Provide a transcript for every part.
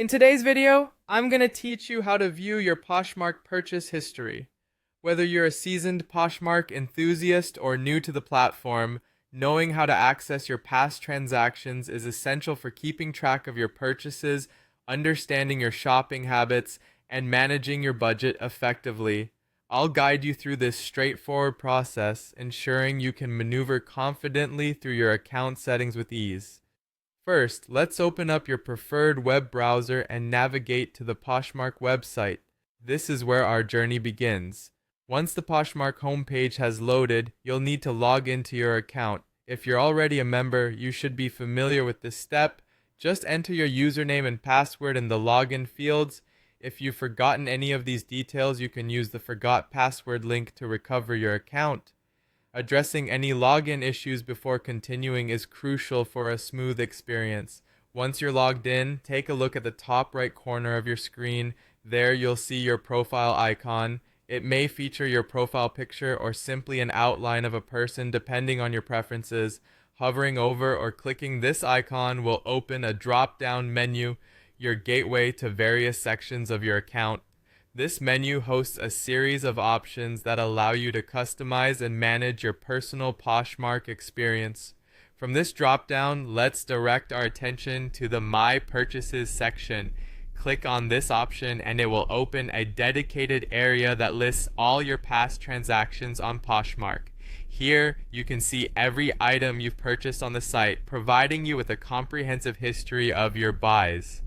In today's video, I'm going to teach you how to view your Poshmark purchase history. Whether you're a seasoned Poshmark enthusiast or new to the platform, knowing how to access your past transactions is essential for keeping track of your purchases, understanding your shopping habits, and managing your budget effectively. I'll guide you through this straightforward process, ensuring you can maneuver confidently through your account settings with ease. First, let's open up your preferred web browser and navigate to the Poshmark website. This is where our journey begins. Once the Poshmark homepage has loaded, you'll need to log into your account. If you're already a member, you should be familiar with this step. Just enter your username and password in the login fields. If you've forgotten any of these details, you can use the Forgot Password link to recover your account. Addressing any login issues before continuing is crucial for a smooth experience. Once you're logged in, take a look at the top right corner of your screen. There you'll see your profile icon. It may feature your profile picture or simply an outline of a person depending on your preferences. Hovering over or clicking this icon will open a drop-down menu, your gateway to various sections of your account. This menu hosts a series of options that allow you to customize and manage your personal Poshmark experience. From this drop-down, let's direct our attention to the My Purchases section. Click on this option and it will open a dedicated area that lists all your past transactions on Poshmark. Here, you can see every item you've purchased on the site, providing you with a comprehensive history of your buys.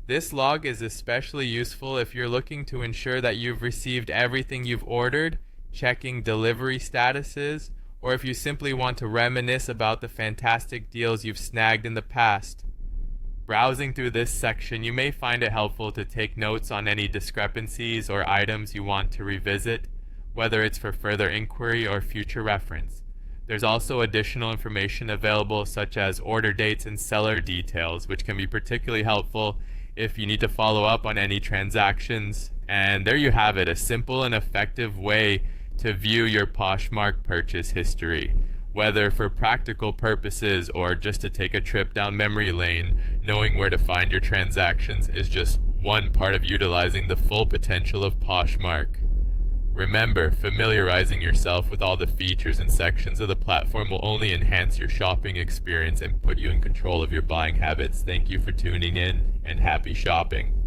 This log is especially useful if you're looking to ensure that you've received everything you've ordered, checking delivery statuses, or if you simply want to reminisce about the fantastic deals you've snagged in the past. Browsing through this section, you may find it helpful to take notes on any discrepancies or items you want to revisit, whether it's for further inquiry or future reference. There's also additional information available such as order dates and seller details, which can be particularly helpful if you need to follow up on any transactions. And there you have it, a simple and effective way to view your Poshmark purchase history. Whether for practical purposes or just to take a trip down memory lane, knowing where to find your transactions is just one part of utilizing the full potential of Poshmark. Remember, familiarizing yourself with all the features and sections of the platform will only enhance your shopping experience and put you in control of your buying habits. Thank you for tuning in, and happy shopping.